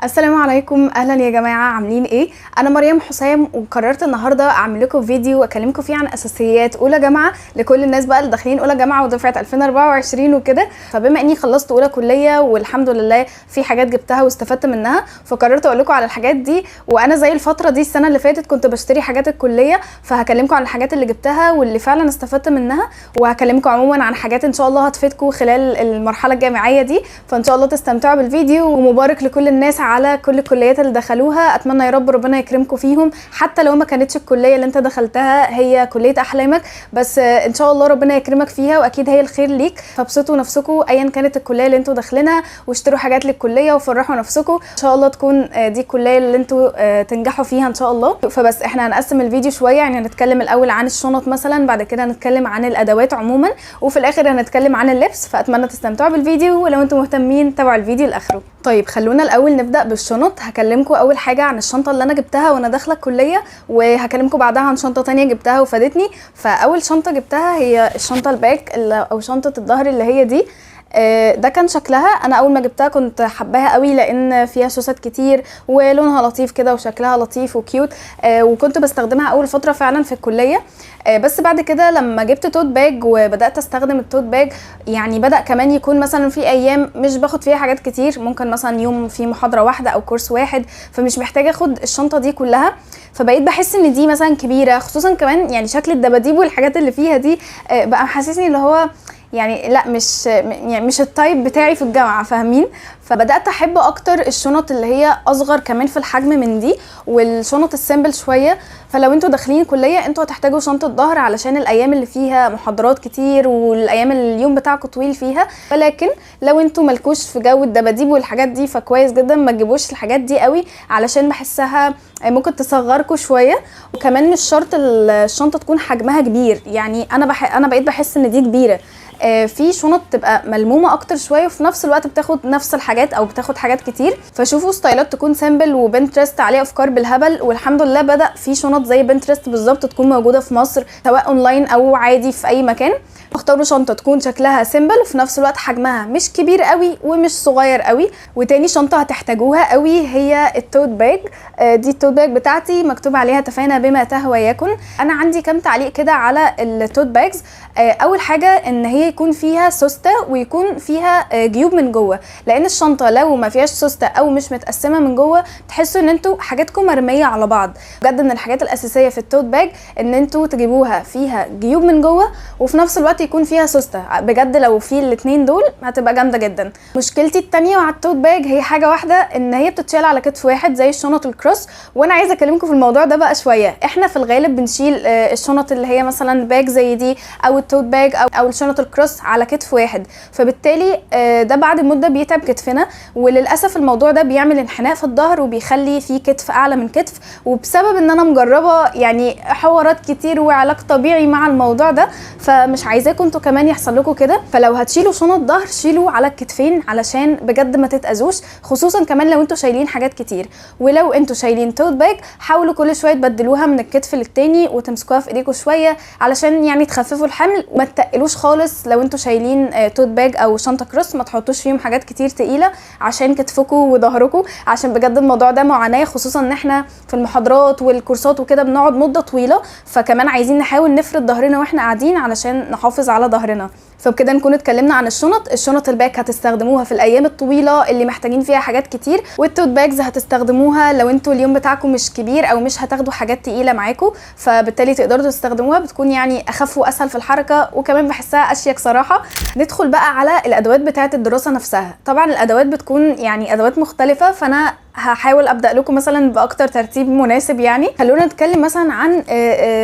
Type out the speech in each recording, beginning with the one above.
السلام عليكم، اهلا يا جماعه، عاملين ايه؟ انا مريم حسام وقررت النهارده اعمل لكم فيديو واكلمكم فيه عن اساسيات اولى جامعه لكل الناس بقى اللي داخلين اولى جامعه ودفعه 2024 وكده. فبما اني خلصت اولى كليه والحمد لله في حاجات جبتها واستفدت منها، فقررت اقول لكم على الحاجات دي. وانا زي الفتره دي السنه اللي فاتت كنت بشتري حاجات الكليه، فهكلمكم عن الحاجات اللي جبتها واللي فعلا استفدت منها، وهكلمكم عموما عن حاجات ان شاء الله هتفيدكم خلال المرحله الجامعيه دي. فان شاء الله تستمتعوا بالفيديو، ومبارك لكل الناس على كل الكليات اللي دخلوها. اتمنى يا رب ربنا يكرمكم فيهم، حتى لو ما كانتش الكليه اللي انت دخلتها هي كليه احلامك، بس ان شاء الله ربنا يكرمك فيها واكيد هي الخير ليك. فابسطوا نفسكم ايا كانت الكليه اللي انتوا داخلينها، واشتروا حاجات للكليه وفرحوا نفسكم. ان شاء الله تكون دي الكليه اللي انتوا تنجحوا فيها ان شاء الله. فبس احنا هنقسم الفيديو شويه، يعني هنتكلم الاول عن الشنط مثلا، بعد كده هنتكلم عن الادوات عموما، وفي الاخر هنتكلم عن اللبس. فاتمنى تستمتعوا بالفيديو، ولو انتم مهتمين تابعوا الفيديو لاخره. طيب خلونا الاول نبدا بالشنط. هكلمكم اول حاجه عن الشنطه اللي انا جبتها وانا داخله الكليه، وهكلمكم بعدها عن شنطه تانية جبتها وفادتني. فاول شنطه جبتها هي الشنطه الباك او شنطه الظهر اللي هي دي. ده كان شكلها، انا اول ما جبتها كنت حباها قوي لان فيها سوست كتير ولونها لطيف كده وشكلها لطيف وكيوت، وكنت بستخدمها اول فتره فعلا في الكليه. بس بعد كده لما جبت توت باج وبدات استخدم التوت باج، يعني بدا كمان يكون مثلا في ايام مش باخد فيها حاجات كتير، ممكن مثلا يوم في محاضره واحده او كورس واحد، فمش محتاجه اخد الشنطه دي كلها. فبقيت بحس ان دي مثلا كبيره، خصوصا كمان يعني شكل الدباديب والحاجات اللي فيها دي بقى محسسني اللي هو يعني لا، مش التايب بتاعي في الجامعه، فاهمين؟ فبدات احب اكتر الشنط اللي هي اصغر كمان في الحجم من دي، والشنط السيمبل شويه. فلو انتوا داخلين كليه انتوا هتحتاجوا شنطه ظهر علشان الايام اللي فيها محاضرات كتير والايام اللي اليوم بتاعكم طويل فيها. ولكن لو انتوا مالكوش في جو الدباديب والحاجات دي فكويس جدا ما تجيبوش الحاجات دي قوي، علشان بحسها ممكن تصغركم شويه. وكمان مش شرط الشنطه تكون حجمها كبير، يعني انا بقيت بحس ان دي كبيره. في شنط تبقى ملمومه اكتر شويه وفي نفس الوقت بتاخد نفس الحاجات او بتاخد حاجات كتير. فشوفوا ستايلات تكون سامبل، وبنترست عليه افكار بالهبل، والحمد لله بدا في شنط زي بنترست بالظبط تكون موجوده في مصر سواء اونلاين او عادي في اي مكان. اختاروا شنطه تكون شكلها سيمبل وفي نفس الوقت حجمها مش كبير قوي ومش صغير قوي. وتاني شنطه هتحتاجوها قوي هي التوت باج. دي التوت باج بتاعتي مكتوب عليها تفانى بما تهوى يكن. انا عندي كام تعليق كده على التوت باجز. اول حاجه ان هي يكون فيها سوسته ويكون فيها جيوب من جوه، لان الشنطه لو ما فيهاش سوسته او مش متقسمه من جوه تحسوا ان انتوا حاجاتكم مرميه على بعض. بجد من الحاجات الاساسيه في التوت باج ان انتوا تجيبوها فيها جيوب من جوه وفي نفس الوقت يكون فيها سوسته. بجد لو في الاثنين دول هتبقى جامده جدا. مشكلتي الثانيه مع التوت باج هي حاجه واحده، ان هي بتتشال على كتف واحد زي الشنط الكروس. وانا عايزه اكلمكم في الموضوع ده بقى شويه. احنا في الغالب بنشيل الشنط اللي هي مثلا باج زي دي او التوت باج او الشنط الكروس على كتف واحد، فبالتالي ده بعد مده بيتعب كتفنا، وللاسف الموضوع ده بيعمل انحناء في الظهر وبيخلي في كتف اعلى من كتف. وبسبب ان انا مجربه يعني حوارات كتير وعلاج طبيعي مع الموضوع ده، فمش عايزاكم انتوا كمان يحصل لكم كده. فلو هتشيلوا شنط ظهر شيلوا على الكتفين علشان بجد ما تتاذوش، خصوصا كمان لو انتوا شايلين حاجات كتير. ولو انتوا شايلين توت باج حاولوا كل شويه تبدلوها من الكتف للتاني وتمسكوها في ايديكم شويه علشان يعني تخففوا الحمل، وما تقلوش خالص. لو انتوا شايلين توت باج او شنطه كروس ما تحطوش فيهم حاجات كتير تقيله عشان كتفكم وظهركم، عشان بجد الموضوع ده معاناه، خصوصا ان احنا في المحاضرات والكورسات وكده بنقعد مده طويله، فكمان عايزين نحاول نفرد ظهرنا واحنا قاعدين علشان نحافظ على ظهرنا. فبكده نكون اتكلمنا عن الشنط الباك هتستخدموها في الايام الطويله اللي محتاجين فيها حاجات كتير، والتوت باجز هتستخدموها لو انتوا اليوم بتاعكم مش كبير او مش هتاخدوا حاجات تقيله معاكم، فبالتالي تقدروا تستخدموها، بتكون يعني اخف واسهل في الحركه وكمان بحسها اشيك صراحه. ندخل بقى على الادوات بتاعه الدراسه نفسها. طبعا الادوات بتكون يعني ادوات مختلفه، فانا هحاول ابدا لكم مثلا باكتر ترتيب مناسب. يعني خلونا نتكلم مثلا عن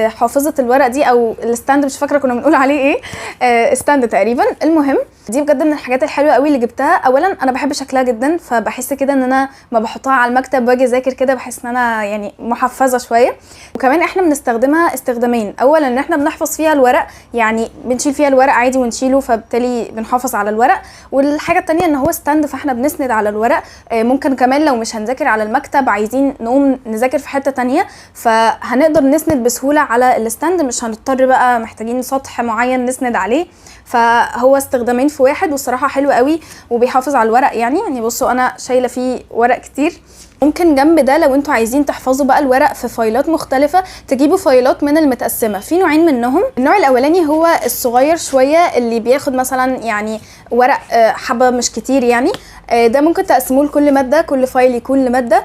حافظه الورق دي او الستاند، مش فاكره كنا بنقول عليه ايه، ستاند تقريبا. المهم دي بجد من الحاجات الحلوه قوي اللي جبتها. اولا انا بحب شكلها جدا، فبحس كده ان انا ما بحطها على المكتب واجي اذاكر كده بحس ان انا يعني محفظه شويه. وكمان احنا بنستخدمها استخدامين. اولا ان احنا بنحفظ فيها الورق، يعني بنشيل فيها الورق عادي ونشيله، فبالتالي بنحافظ على الورق. والحاجه الثانيه ان هو ستاند فاحنا بنسند على الورق. ممكن كمان لو مش هنذاكر على المكتب عايزين نقوم نذاكر في حته تانية، فهنقدر نسند بسهوله على الستاند، مش هنضطر بقى محتاجين سطح معين نسند عليه. فهو استخدامين في واحد، والصراحه حلو قوي وبيحافظ على الورق يعني بصوا انا شايله فيه ورق كتير. ممكن جنب ده لو انتوا عايزين تحفظوا بقى الورق في فايلات مختلفه تجيبوا فايلات من المتقسمه. في نوعين منهم، النوع الاولاني هو الصغير شويه اللي بياخد مثلا يعني ورق حبه مش كتير يعني، ده ممكن تقسموه لكل ماده، كل فايل يكون لماده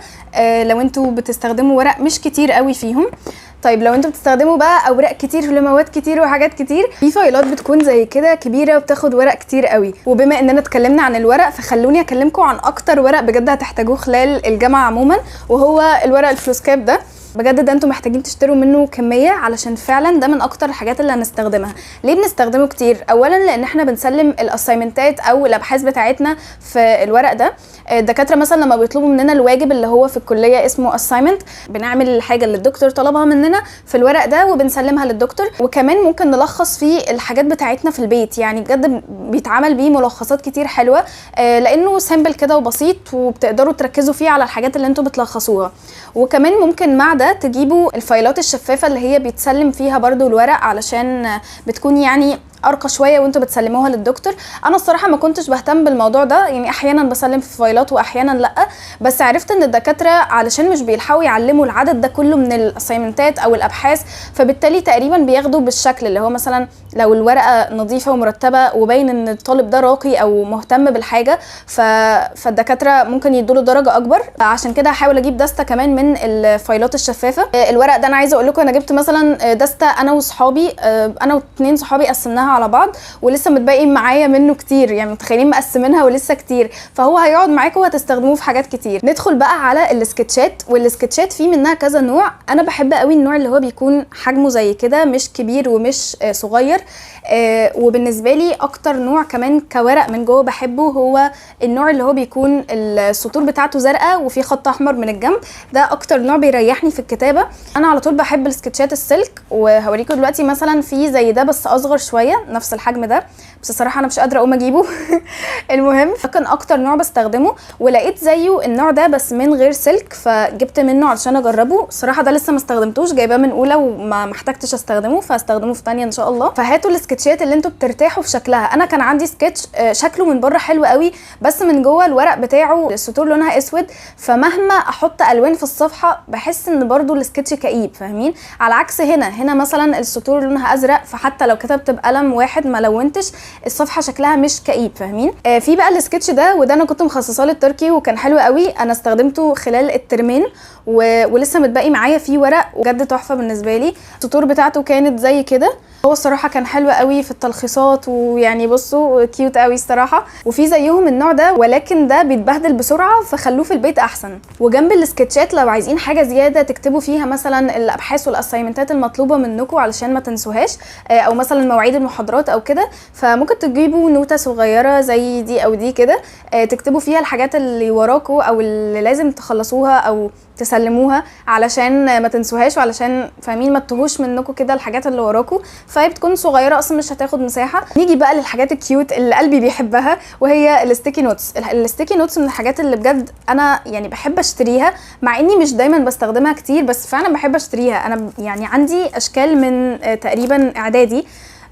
لو انتوا بتستخدموا ورق مش كتير قوي فيهم. طيب لو انتوا بتستخدموا بقى اوراق كتير لمواد كتير وحاجات كتير، في فايلات بتكون زي كده كبيره وبتاخد ورق كتير قوي. وبما اننا اتكلمنا عن الورق فخلوني اكلمكم عن اكتر ورق بجد هتحتاجوه خلال الجامعه عموما، وهو الورق الفلوسكاب ده. بجد ده انتوا محتاجين تشتروا منه كميه علشان فعلا ده من اكتر الحاجات اللي هنستخدمها. ليه بنستخدمه كتير؟ اولا لان احنا بنسلم الاسايمنتات او الابحاث بتاعتنا في الورق ده. الدكاتره مثلا لما بيطلبوا مننا الواجب اللي هو في الكليه اسمه اسايمنت، بنعمل الحاجه اللي الدكتور طلبها مننا في الورق ده وبنسلمها للدكتور. وكمان ممكن نلخص فيه الحاجات بتاعتنا في البيت، يعني بجد بيتعمل بيه ملخصات كتير حلوه لانه سامبل كده وبسيط وبتقدروا تركزوا فيه على الحاجات اللي انتوا بتلخصوها. وكمان ممكن مع ده تجيبوا الفايلات الشفافه اللي هي بيتسلم فيها برضو الورق علشان بتكون يعني ارقى شويه وانتوا بتسلموها للدكتور. انا الصراحه ما كنتش بهتم بالموضوع ده، يعني احيانا بسلم في فايلات واحيانا لا، بس عرفت ان الدكاتره علشان مش بيلحقوا يعلموا العدد ده كله من الاسايمنتات او الابحاث، فبالتالي تقريبا بياخدوا بالشكل اللي هو مثلا لو الورقه نظيفه ومرتبه وباين ان الطالب ده راقي او مهتم بالحاجه فالدكاتره ممكن يدوا درجه اكبر. عشان كده هحاول اجيب دسته كمان من الفايلات الشفافه. الورق ده انا عايزه اقول لكم انا جبت مثلا دسته انا وصحابي، انا واتنين صحابي قسمناها على بعض ولسه متبقي معايا منه كتير، يعني متخيلين مقسمينها ولسه كتير، فهو هيقعد معاكم وهتستخدموه في حاجات كتير. ندخل بقى على السكتشات، والسكتشات فيه منها كذا نوع. انا بحب قوي النوع اللي هو بيكون حجمه زي كده مش كبير ومش صغير، وبالنسبه لي اكتر نوع كمان كورق من جوه بحبه هو النوع اللي هو بيكون السطور بتاعته زرقاء وفي خط احمر من الجنب. ده اكتر نوع بيريحني في الكتابه. انا على طول بحب السكتشات السلك، وهوريكم دلوقتي مثلا في زي ده بس اصغر شويه نفس الحجم ده، بس الصراحه انا مش قادره اقوم اجيبه. المهم كان اكتر نوع بستخدمه، ولقيت زيه النوع ده بس من غير سلك فجبت منه علشان اجربه. الصراحه ده لسه ما استخدمتوش، جايباه من اولى وما احتاجتش استخدمه، فاستخدمه في ثانيه ان شاء الله. فهاتوا السكتشات اللي انتوا بترتاحوا في شكلها. انا كان عندي سكتش شكله من بره حلو قوي بس من جوه الورق بتاعه السطور لونها اسود، فمهما احط الوان في الصفحه بحس ان برده السكتش كئيب، فاهمين؟ على عكس هنا مثلا السطور لونها ازرق، فحتى لو كتبت بقلم واحد ما لونتش الصفحه شكلها مش كئيب، فاهمين؟ في بقى السكتش ده، وده انا كنت مخصصاه للتركي وكان حلو قوي. انا استخدمته خلال الترمين ولسه متبقي معايا فيه ورق، وجد تحفه بالنسبه لي. السطور بتاعته كانت زي كده، هو الصراحه كان حلو قوي في التلخيصات، ويعني بصوا كيوت قوي الصراحه. وفي زيهم النوع ده ولكن ده بيتبهدل بسرعه فخلوه في البيت احسن. وجنب السكتشات لو عايزين حاجه زياده تكتبوا فيها مثلا الابحاث والاسايمنتات المطلوبه منكم علشان ما تنسوهاش، او مثلا مواعيد المحاضرات او كده، فممكن تجيبوا نوته صغيره زي دي او دي كده تكتبوا فيها الحاجات اللي وراكم او اللي لازم تخلصوها او تسلموها علشان ما تنسوهاش، وعلشان فاهمين ما تتوهوش منكم كده الحاجات اللي وراكم، فهي بتكون صغيره اصلا مش هتاخد مساحه. نيجي بقى للحاجات الكيوت اللي قلبي بيحبها، وهي الستيكي نوتس. الستيكي نوتس من الحاجات اللي بجد انا يعني بحب اشتريها، مع اني مش دايما بستخدمها كتير بس فعلا بحب اشتريها. انا يعني عندي اشكال من تقريبا اعدادي،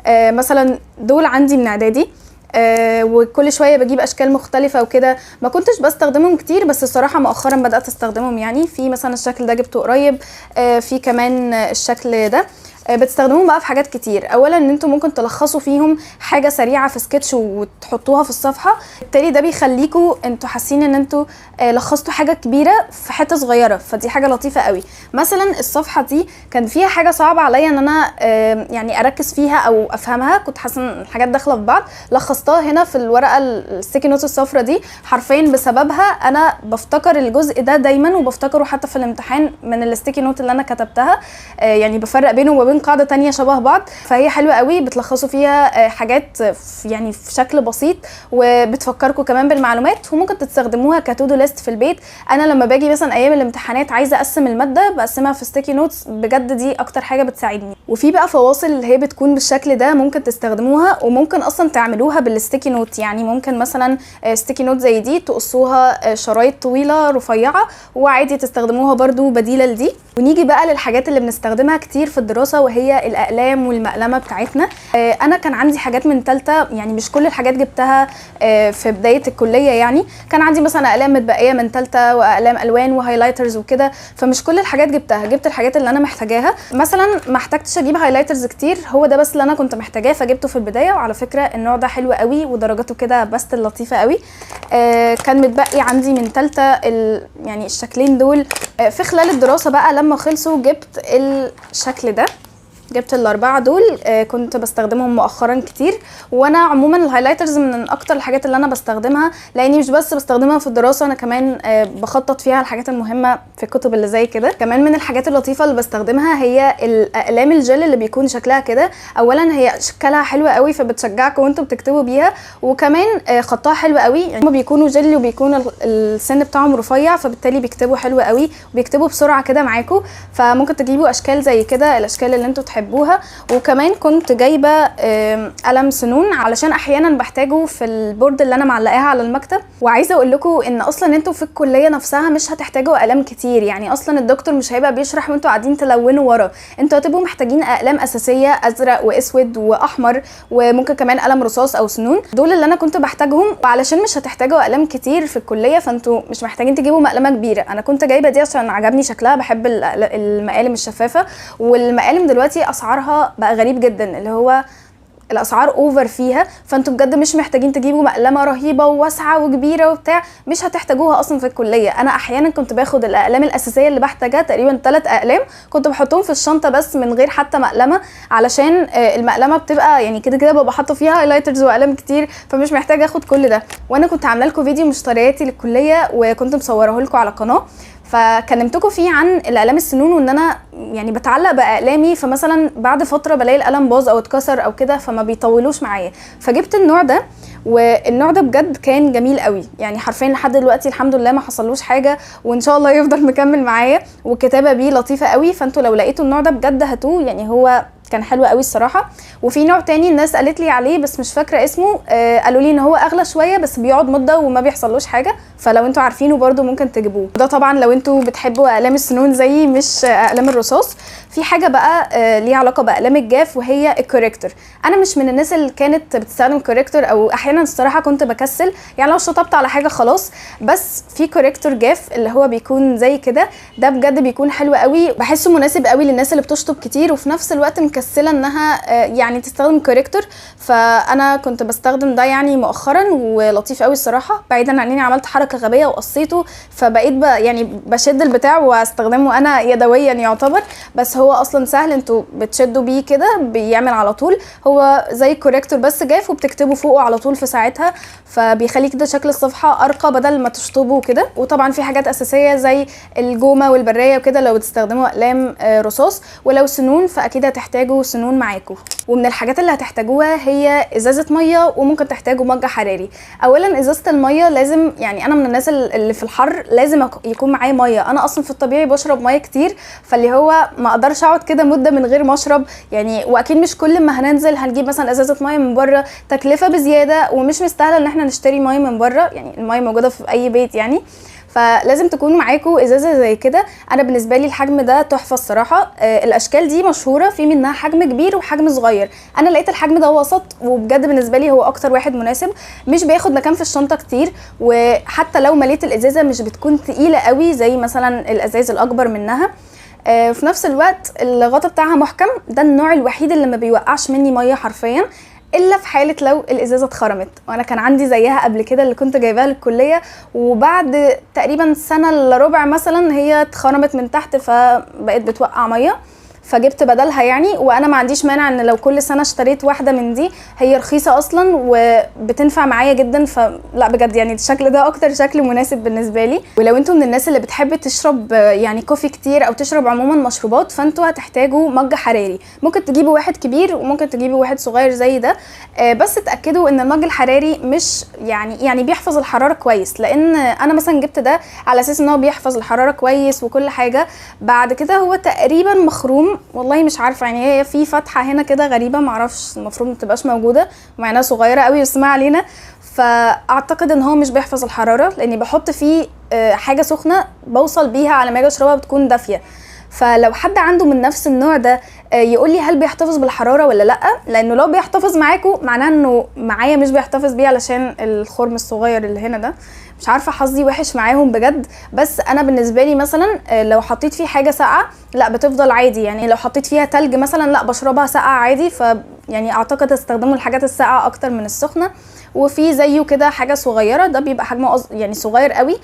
مثلا دول عندي من اعدادي، وكل شويه بجيب اشكال مختلفه وكده. ما كنتش بستخدمهم كتير بس الصراحه مؤخرا بدات استخدمهم. يعني في مثلا الشكل ده جبته قريب، في كمان الشكل ده. بتستخدموهم بقى في حاجات كتير. اولا ان انتوا ممكن تلخصوا فيهم حاجه سريعه في سكتش وتحطوها في الصفحه، بالتالي ده بيخليكوا انتوا حاسين ان انتوا لخصتوا حاجه كبيره في حته صغيره، فدي حاجه لطيفه قوي. مثلا الصفحه دي كان فيها حاجه صعبه عليا ان انا يعني اركز فيها او افهمها، كنت حاسه ان الحاجات داخله في بعض، لخصتها هنا في الورقه الستيكي نوت الصفرا دي. حرفيا بسببها انا بفتكر الجزء ده دايما، وبفتكره حتى في الامتحان من الستيكي نوت اللي انا كتبتها. يعني بفرق بينه وبين قاعده تانية شبه بعض، فهي حلوه قوي. بتلخصوا فيها حاجات يعني في شكل بسيط، وبتفكركم كمان بالمعلومات، وممكن تستخدموها كتودو ليست في البيت. انا لما باجي مثلا ايام الامتحانات عايزه اقسم الماده بقسمها في ستيكي نوتس، بجد دي اكتر حاجه بتساعدني. وفي بقى فواصل اللي هي بتكون بالشكل ده ممكن تستخدموها، وممكن اصلا تعملوها بالستيكي نوت. يعني ممكن مثلا ستيكي نوت زي دي تقصوها شرايط طويله رفيعه، وعادي تستخدموها برضو بديله لدي. ونيجي بقى للحاجات اللي بنستخدمها كتير في الدراسه، وهي الاقلام والمقلمه بتاعتنا. انا كان عندي حاجات من ثالثه، يعني مش كل الحاجات جبتها في بدايه الكليه، يعني كان عندي مثلا اقلام متبقيه من ثالثه واقلام الوان وهايلايترز وكده، فمش كل الحاجات جبتها، جبت الحاجات اللي انا محتاجاها. مثلا ما احتاجتش اجيب هايلايترز كتير، هو ده بس اللي انا كنت محتاجاه فجبته في البدايه. وعلى فكره النوع ده حلو قوي ودرجاته كده بس لطيفه قوي. كان متبقي عندي من ثالثه يعني الشكلين دول. في خلال الدراسه بقى لما خلصوا جبت الشكل ده، جبت الاربعه دول. كنت بستخدمهم مؤخرا كتير، وانا عموما الهايلايترز من اكتر الحاجات اللي انا بستخدمها، لاني مش بس بستخدمها في الدراسه، انا كمان بخطط فيها الحاجات المهمه في الكتب اللي زي كده. كمان من الحاجات اللطيفه اللي بستخدمها هي الاقلام الجل اللي بيكون شكلها كده. اولا هي شكلها حلو قوي فبتشجعكم وانتوا بتكتبوا بيها، وكمان خطها حلو قوي، يعني هم بيكونوا جل وبيكون السن بتاعهم رفيع، فبالتالي بيكتبوا حلو قوي وبيكتبوا بسرعه كده معاكم. فممكن تجيبوا اشكال زي كده، الاشكال اللي انتوا تحبوها. وكمان كنت جايبه قلم سنون علشان احيانا بحتاجه في البورد اللي انا معلقاها على المكتب. وعايزه اقول لكم ان اصلا انتوا في الكليه نفسها مش هتحتاجوا اقلام كتير، يعني اصلا الدكتور مش هيبقى بيشرح وانتوا قاعدين تلونوا ورا، انتوا هتبقوا محتاجين اقلام اساسيه ازرق واسود واحمر، وممكن كمان قلم رصاص او سنون. دول اللي انا كنت بحتاجهم. وعلشان مش هتحتاجوا اقلام كتير في الكليه فانتوا مش محتاجين تجيبوا مقلمه كبيره. انا كنت جايبه دي عشان عجبني شكلها، بحب المقالم الشفافه. والمقالم دلوقتي اسعارها بقى غريب جدا، اللي هو الاسعار اوفر فيها، فانتوا بجد مش محتاجين تجيبوا مقلمه رهيبه وواسعه وكبيره وبتاع، مش هتحتاجوها اصلا في الكليه. انا احيانا كنت باخد الاقلام الاساسيه اللي بحتاجها، تقريبا 3 اقلام كنت بحطهم في الشنطه بس من غير حتى مقلمه، علشان المقلمه بتبقى يعني كده كده ببقى حاطه فيها هايلايترز واقلام كتير، فمش محتاجه اخد كل ده. وانا كنت عامله لكم فيديو مشترياتي للكليه وكنت مصوراه لكم على قناه، فكلمتكم فيه عن الاقلام السنون، وان انا يعني بتعلق باقلامي، فمثلا بعد فتره بلاقي القلم باظ او اتكسر او كده فما بيطولوش معايا، فجبت النوع ده. والنوع ده بجد كان جميل قوي، يعني حرفيا لحد دلوقتي الحمد لله ما حصلوش حاجه، وان شاء الله يفضل مكمل معايا، والكتابه بيه لطيفه قوي. فانتوا لو لقيتوا النوع ده بجد هاتوه، يعني هو كان حلو قوي الصراحه. وفي نوع تاني الناس قالت لي عليه بس مش فاكره اسمه، قالوا لي ان هو اغلى شويه بس بيقعد مده وما بيحصلوش حاجه، فلو انتوا عارفينه برده ممكن تجيبوه. ده طبعا لو انتوا بتحبوا اقلام السنون زي مش اقلام الرصاص. في حاجه بقى ليها علاقه باقلام الجاف وهي الكوريكتور. انا مش من الناس اللي كانت بتستخدم كوريكتور، او احيانا الصراحه كنت بكسل، يعني لو شطبت على حاجه خلاص. بس في كوريكتور جاف اللي هو بيكون زي كده، ده بجد بيكون حلو قوي، بحسه مناسب قوي للناس اللي بتشطب كتير وفي نفس الوقت مكسله انها يعني تستخدم كوريكتور. فانا كنت بستخدم ده يعني مؤخرا ولطيف قوي الصراحه، بعيدا عن اني عملت حركه غبيه وقصيته، فبقيت يعني بشد البتاع واستخدمه انا يدويا يعتبر، بس هو اصلا سهل، انتوا بتشدوا بيه كده بيعمل على طول. هو زي كوريكتور بس جاف، وبتكتبوا فوقه على طول في ساعتها، فبيخلي كده شكل الصفحه ارقى بدل ما تشطبوا كده. وطبعا في حاجات اساسيه زي الجومه والبرايه وكده لو بتستخدموا اقلام رصاص، ولو سنون فاكيد هتحتاجوا سنون معاكم. ومن الحاجات اللي هتحتاجوها هي ازازه ميه، وممكن تحتاجوا مج حراري. اولا ازازه الميه لازم، يعني انا من الناس اللي في الحر لازم يكون معايا ميه، انا اصلا في الطبيعي بشرب ميه كتير، فاللي هو ما اقدرش اقعد كده مده من غير ما اشرب يعني. واكيد مش كل ما هننزل هنجيب مثلا ازازه ميه من بره، تكلفه بزياده ومش مستاهله ان احنا نشتري ميه من بره، يعني الميه موجوده في اي بيت يعني، فلازم تكون معاكم ازازه زي كده. انا بالنسبه لي الحجم ده تحفه الصراحه. الاشكال دي مشهوره، في منها حجم كبير وحجم صغير، انا لقيت الحجم ده وسط، وبجد بالنسبه لي هو اكتر واحد مناسب، مش بياخد مكان في الشنطه كتير، وحتى لو مليت الازازه مش بتكون تقيله قوي زي مثلا الازاز الاكبر منها. في نفس الوقت الغطا بتاعها محكم، ده النوع الوحيد اللي ما بيوقعش مني ميه حرفيا، الا في حاله لو الازازه اتخرمت. وانا كان عندي زيها قبل كده اللي كنت جايباها للكليه، وبعد تقريبا سنه الا ربع مثلا هي اتخرمت من تحت فبقت بتوقع ميه، فجبت بدلها يعني. وانا ما عنديش مانع ان لو كل سنه اشتريت واحده من دي، هي رخيصه اصلا وبتنفع معايا جدا، فلا بجد يعني الشكل ده اكتر شكل مناسب بالنسبه لي. ولو انتوا من الناس اللي بتحب تشرب يعني كوفي كتير او تشرب عموما مشروبات، فانتوا هتحتاجوا مج حراري. ممكن تجيبوا واحد كبير وممكن تجيبوا واحد صغير زي ده، بس تاكدوا ان المج الحراري مش يعني بيحفظ الحراره كويس، لان انا مثلا جبت ده على اساس ان هو بيحفظ الحراره كويس وكل حاجه، بعد كده هو تقريبا مخروم، والله مش عارفه، يعني هي في فتحه هنا كده غريبه معرفش المفروض ما تبقاش موجوده مع انها صغيره قوي بس ما علينا. فاعتقد ان هو مش بيحفظ الحراره، لاني بحط فيه حاجه سخنه بوصل بيها على ما اجي اشربها بتكون دافيه، فلو حد عنده من نفس النوع ده يقول لي هل بيحتفظ بالحراره ولا لا، لانه لو بيحتفظ معاكم معناه انه معايا مش بيحتفظ بيه علشان الخرم الصغير اللي هنا ده. مش عارفه حظي وحش معاهم بجد، بس انا بالنسبه لي مثلا لو حطيت فيه حاجه ساقعه لا بتفضل عادي، يعني لو حطيت فيها تلج مثلا لا بشربها ساقعه عادي. يعني اعتقد استخدموا الحاجات الساقعه اكتر من السخنه. وفي زيه كده حاجه صغيره، ده بيبقى حجمه يعني صغير قوي،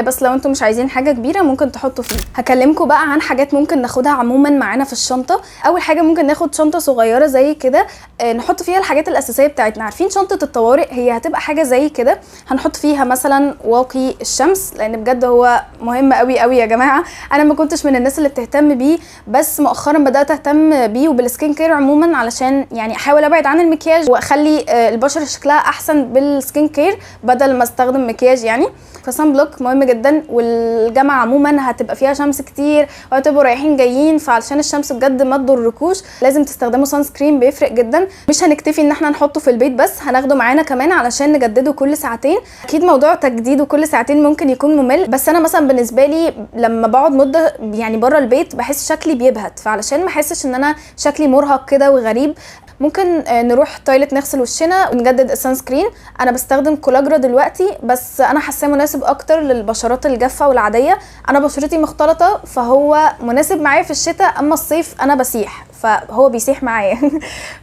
بس لو انتم مش عايزين حاجه كبيره ممكن تحطوا فيه. هكلمكم بقى عن حاجات ممكن ناخدها عموما معانا في الشنطه. اول حاجه ممكن ناخد شنطه صغيره زي كده نحط فيها الحاجات الاساسيه بتاعتنا. عارفين شنطه الطوارئ هي هتبقى حاجه زي كده، هنحط فيها مثلا واقي الشمس، لان بجد هو مهم قوي قوي يا جماعه. انا ما كنتش من الناس اللي بتهتم بيه، بس مؤخرا بدات اهتم بيه وبالسكين كير عموما، علشان يعني احاول ابعد عن المكياج واخلي البشره شكلها احسن بالسكين كير بدل ما استخدم مكياج يعني. فصن بلوك مهم جدا، والجامعه عموما هتبقى فيها شمس كتير وهتبقوا رايحين جايين، فعلشان الشمس بجد ما تضركوش لازم تستخدموا سان سكرين، بيفرق جدا. مش هنكتفي ان احنا نحطه في البيت بس، هناخده معانا كمان علشان نجدده كل ساعتين. اكيد موضوع تجديده كل ساعتين ممكن يكون ممل، بس انا مثلا بالنسبه لي لما بقعد مده يعني بره البيت بحس شكلي بيبهت، فعلشان ما احسش ان انا شكلي مرهق كده وغريب ممكن نروح تويلت نغسل وشنا ونجدد السان سكرين. انا بستخدم كولاجرا دلوقتي، بس انا حاساه مناسب اكتر للبشرات الجافه والعاديه. انا بشرتي مختلطه فهو مناسب معايا في الشتاء، اما الصيف انا بسيح فهو بيسيح معايا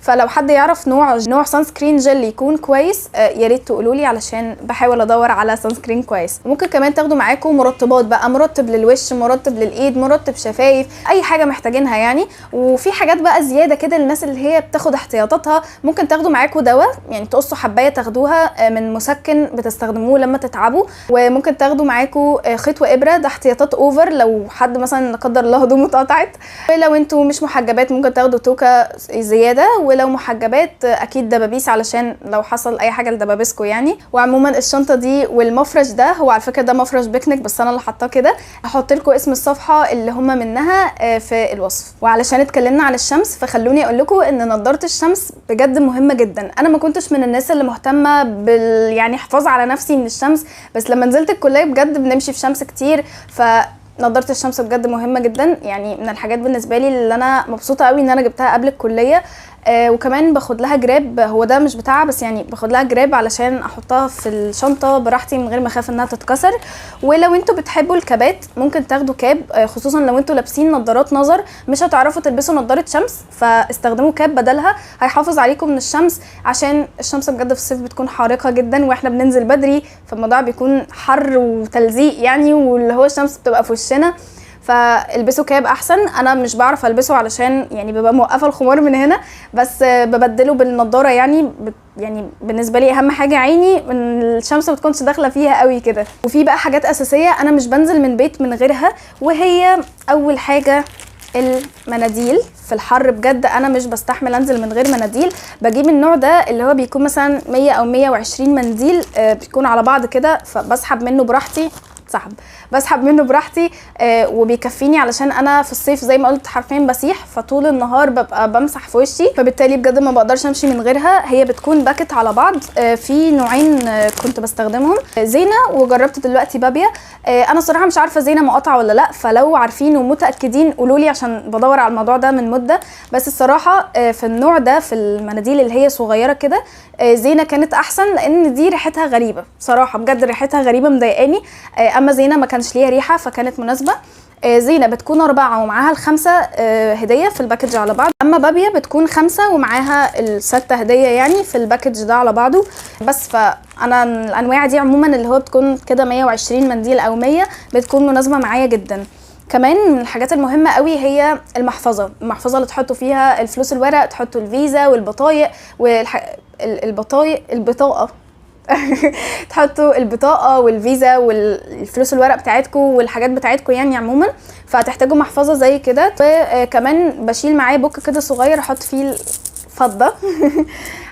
فلو حد يعرف نوع سان سكرين جل يكون كويس يا ريت تقولوا لي، علشان بحاول ادور على سان سكرين كويس. ممكن كمان تاخدوا معاكم مرطبات بقى، مرطب للوش، مرطب للايد، مرطب شفايف، اي حاجه محتاجينها يعني. وفي حاجات بقى زياده كده للناس اللي هي بتاخد احتياطاتها، ممكن تاخدوا معاكم دواء، يعني تقصوا حبايه تاخدوها من مسكن بتستخدموه لما تتعبوا. وممكن تاخدوا معاكم خيط وابره، ده احتياطات اوفر لو حد مثلا لا قدر الله هدومه اتقطعت. ولو انتوا مش محجبات ممكن تاخدوا توكه زياده، ولو محجبات اكيد دبابيس علشان لو حصل اي حاجه لدبابيسكو يعني. وعموما الشنطه دي والمفرش ده، هو على فكره ده مفرش بيكنيك بس انا اللي حاطاه كده، هحط لكم اسم الصفحه اللي هم منها في الوصف. وعلشان اتكلمنا عن الشمس فخلوني اقول لكم ان نضاره الشمس بجد مهمه جدا. انا ما كنتش من الناس اللي مهتمه يعني حفاظ على نفسي من الشمس، بس لما نزلت الكليه بجد بنمشي في شمس كتير، نضاره الشمس بجد مهمه جدا. يعني من الحاجات بالنسبه لي اللي انا مبسوطه قوي ان انا جبتها قبل الكليه. وكمان باخد لها جراب، هو ده مش بتاعها بس يعني باخد لها جراب علشان احطها في الشنطه براحتي من غير ما اخاف انها تتكسر. ولو انتوا بتحبوا الكابات ممكن تاخدوا كاب، خصوصا لو انتوا لابسين نظارات نظر مش هتعرفوا تلبسوا نظاره شمس، فاستخدموا كاب بدلها هيحافظ عليكم من الشمس، عشان الشمس بجد في الصيف بتكون حارقه جدا واحنا بننزل بدري، فالموضوع بيكون حر وتلزيق يعني، واللي هو الشمس بتبقى في وشنا، فالبسوا كاب احسن. انا مش بعرف البسه علشان يعني ببقى موقفه الخمار من هنا، بس ببدله بالنضاره يعني بالنسبه لي اهم حاجه عيني ان الشمس ما تكونش داخله فيها قوي كده. وفي بقى حاجات اساسيه انا مش بنزل من بيت من غيرها، وهي اول حاجه المناديل. في الحر بجد انا مش بستحمل انزل من غير مناديل، بجيب النوع ده اللي هو بيكون مثلا 100 او 120 منديل بيكون على بعض كده، فبسحب منه براحتي بسحب منه براحتي وبيكفيني، علشان انا في الصيف زي ما قلت حرفيا بسيح، فطول النهار ببقى بمسح في وشي، فبالتالي بجد ما بقدرش امشي من غيرها. هي بتكون باكت على بعض، في نوعين كنت بستخدمهم، زينه وجربت دلوقتي بابيا. انا صراحه مش عارفه زينه مقاطعه ولا لا، فلو عارفين ومتاكدين قولوا لي عشان بدور على الموضوع ده من مده. بس الصراحه في النوع ده في المناديل اللي هي صغيره كده زينه كانت احسن، لان دي ريحتها غريبه صراحه، بجد ريحتها غريبه مضايقاني. اما زينه ما كانش ليها ريحه فكانت مناسبه. زينه بتكون 4 ومعاها ال5 هديه في الباكج على بعض، اما بابيا بتكون 5 ومعاها ال6 هديه يعني في الباكج ده على بعضه. بس فانا الانواع دي عموما اللي هو بتكون كده 120 منديل او 100 بتكون مناسبه معايا جدا. كمان من الحاجات المهمه قوي هي المحفظه اللي تحطوا فيها الفلوس الورق، تحطوا الفيزا والبطايق البطاقه تحطوا البطاقه والفيزا والفلوس الورق بتاعتكم والحاجات بتاعتكم يعني عموما، فهتحتاجوا محفظه زي كده. وكمان بشيل معايا بوك كده صغير احط فيه الفضه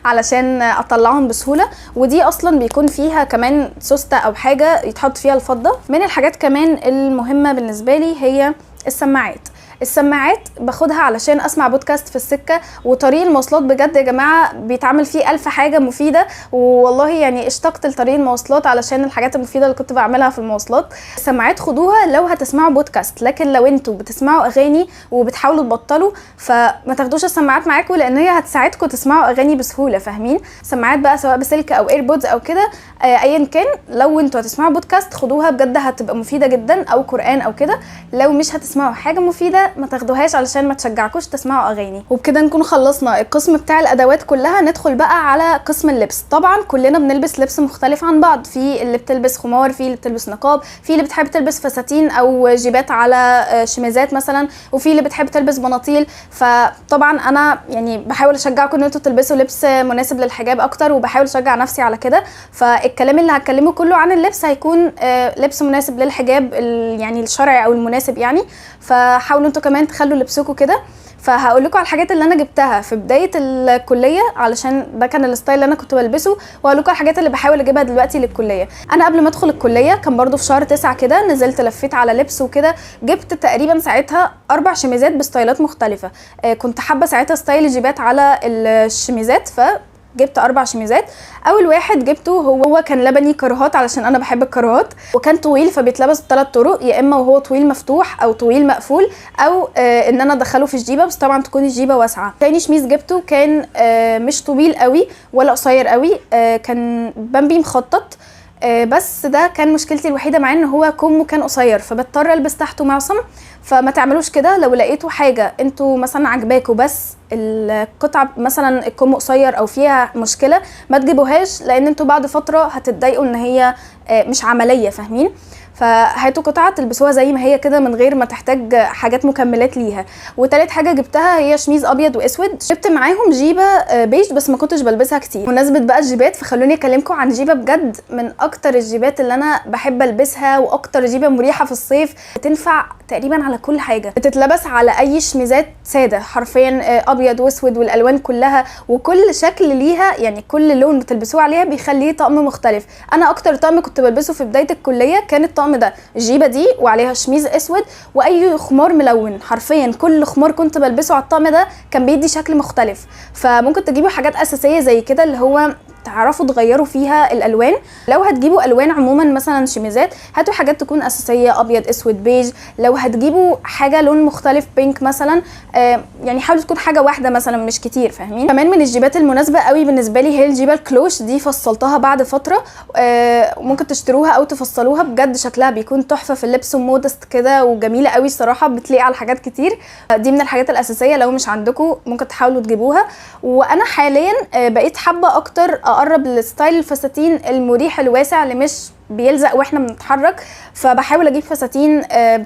علشان اطلعهم بسهوله، ودي اصلا بيكون فيها كمان سوسته او حاجه يتحط فيها الفضه. من الحاجات كمان المهمه بالنسبه لي هي السماعات. السماعات باخدها علشان اسمع بودكاست في السكه، وطريق المواصلات بجد يا جماعه بيتعمل فيه الف حاجه مفيده، والله يعني اشتقت لطريق المواصلات علشان الحاجات المفيده اللي كنت بعملها في المواصلات. السماعات خدوها لو هتسمعوا بودكاست، لكن لو انتوا بتسمعوا اغاني وبتحاولوا تبطلوا فما تاخدوش السماعات معاكم، لان هي هتساعدكم تسمعوا اغاني بسهوله، فاهمين؟ سماعات بقى سواء بسلك او ايربودز او كده، ايا كان، لو انتوا هتسمعوا بودكاست خدوها بجد هتبقى مفيده جدا، او قران او كده. لو مش هتسمعوا حاجه مفيده ما تاخدوهاش علشان ما تشجعكوش تسمعوا اغاني. وبكده نكون خلصنا القسم بتاع الادوات كلها. ندخل بقى على قسم اللبس. طبعا كلنا بنلبس لبس مختلف عن بعض، في اللي بتلبس خمار، في اللي بتلبس نقاب، في اللي بتحب تلبس فساتين او جيبات على شميزات مثلا، وفي اللي بتحب تلبس بناطيل. فطبعا انا يعني بحاول اشجعكم ان انتوا تلبسوا لبس مناسب للحجاب اكتر، وبحاول اشجع نفسي على كده. فالكلام اللي هتكلمه كله عن اللبس هيكون لبس مناسب للحجاب يعني الشرعي او المناسب يعني. فحاولوا انتوا كمان تخلوا لبسكم كده. فهقول لكم على الحاجات اللي انا جبتها في بدايه الكليه علشان ده كان الستايل اللي انا كنت بلبسه، وهقول لكم على الحاجات اللي بحاول اجيبها دلوقتي للكليه. انا قبل ما ادخل الكليه كان برضو في شهر 9 كده، نزلت لفيت على لبس وكده، جبت تقريبا ساعتها 4 شميزات بستايلات مختلفه. كنت حابه ساعتها ستايل الجيبات على الشميزات، جبت 4 شميزات. اول واحد جبته هو كان لبني كراهات علشان انا بحب الكراهات، وكان طويل فبيتلبس ب3 طرق، يا اما وهو طويل مفتوح او طويل مقفول، او ان انا ادخله في الجيبه، بس طبعا تكون الجيبه واسعه. تاني شميز جبته كان مش طويل قوي ولا قصير قوي، كان بامبي مخطط، بس ده كان مشكلتي الوحيده معاه ان هو كمه كان قصير، فبضطر البس تحته معصم. فما تعملوش كده. لو لقيتوا حاجه انتوا مثلا عجباكوا بس القطعه مثلا الكم قصير او فيها مشكله، ما تجيبوهاش، لان انتوا بعد فتره هتتضايقوا ان هي مش عمليه، فاهمين؟ فهاتوا قطعه تلبسوها زي ما هي كده من غير ما تحتاج حاجات مكملات ليها. وتالت حاجه جبتها هي شميز ابيض واسود، جبت معاهم جيبه بيج بس ما كنتش بلبسها كتير. بمناسبه بقى الجيبات، فخلوني اكلمكم عن جيبه بجد من اكتر الجيبات اللي انا بحب البسها، واكتر جيبه مريحه في الصيف، تنفع تقريبا على كل حاجه، بتتلبس على اي شميزات ساده حرفيا، ابيض واسود والالوان كلها، وكل شكل ليها يعني كل لون بتلبسوه عليها بيخليه طقم مختلف. انا اكتر طقم كنت بلبسه في بدايه الكليه كان الطقم ده، الجيبه دي وعليها شميز اسود واي خمار ملون. حرفيا كل خمار كنت بلبسه على الطقم ده كان بيدي شكل مختلف. فممكن تجيبوا حاجات اساسيه زي كده اللي هو تعرفوا تغيروا فيها الالوان. لو هتجيبوا الوان عموما مثلا شميزات، هاتوا حاجات تكون اساسيه ابيض اسود بيج. لو هتجيبوا حاجه لون مختلف بينك مثلا، يعني حاولوا تكون حاجه واحده مثلا مش كتير، فاهمين؟ كمان من الجيبات المناسبه قوي بالنسبه لي هي الجيبه الكلوش دي، فصلتها بعد فتره، ممكن تشتروها او تفصلوها، بجد شكلها بيكون تحفه في اللبس ومودست كده وجميله قوي الصراحه، بتليق على حاجات كتير. دي من الحاجات الاساسيه، لو مش عندكم ممكن تحاولوا تجيبوها. وانا حاليا بقيت حابه اكتر اقرب لستايل الفساتين المريح الواسع اللي مش بيلزق واحنا بنتحرك، فبحاول اجيب فساتين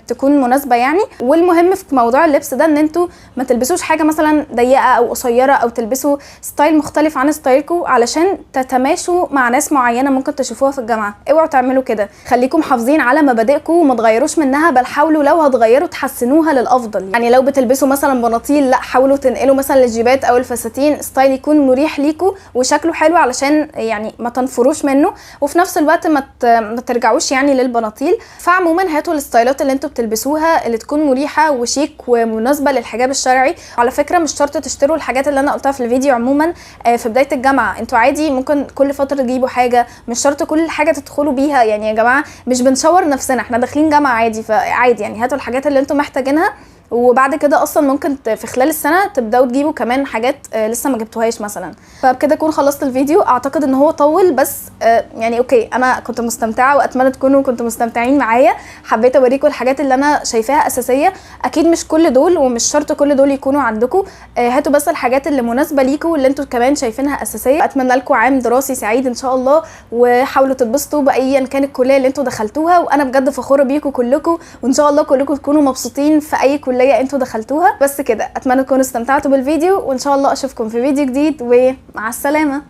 تكون مناسبه يعني. والمهم في موضوع اللبس ده ان انتوا ما تلبسوش حاجه مثلا ضيقه او قصيره، او تلبسوا ستايل مختلف عن ستايلكم علشان تتماشوا مع ناس معينه ممكن تشوفوها في الجامعه. اوعوا تعملوا كده، خليكم محافظين على مبادئكم وما تغيروش منها، بل حاولوا لو هتغيروا تحسنوها للافضل. يعني لو بتلبسوا مثلا بناطيل، لا حاولوا تنقلوا مثلا للجيبات او الفساتين ستايل يكون مريح ليكم وشكله حلو علشان يعني ما تنفروش منه، وفي نفس الوقت ما ترجعوش يعني للبناطيل. فعموما هاتوا الستايلات اللي انتوا بتلبسوها اللي تكون مريحه وشيك ومناسبه للحجاب الشرعي. على فكره مش شرط تشتروا الحاجات اللي انا قلتها في الفيديو، عموما في بدايه الجامعه انتوا عادي ممكن كل فتره تجيبوا حاجه، مش شرط كل حاجه تدخلوا بيها. يعني يا جماعه مش بنشور نفسنا، احنا داخلين جامعه عادي، فعادي يعني هاتوا الحاجات اللي انتوا محتاجينها، وبعد كده اصلا ممكن في خلال السنه تبداوا تجيبوا كمان حاجات لسه ما جبتوهاش مثلا. فبكده اكون خلصت الفيديو. اعتقد ان هو طول بس يعني اوكي، انا كنت مستمتعه واتمنى تكونوا كنتوا مستمتعين معايا. حبيت اوريكم الحاجات اللي انا شايفاها اساسيه، اكيد مش كل دول ومش شرط كل دول يكونوا عندكم، هاتوا بس الحاجات اللي مناسبه ليكم واللي انتوا كمان شايفينها اساسيه. اتمنى لكم عام دراسي سعيد ان شاء الله، وحاولوا تتبسطوا بايا كان الكليه اللي انتوا دخلتوها، وانا بجد فخوره بيكم كلكم، وان شاء الله كلكم تكونوا مبسوطين في اي كليه انتوا دخلتوها. بس كده، اتمنى تكونوا استمتعتوا بالفيديو، وان شاء الله اشوفكم في فيديو جديد، ومع السلامه.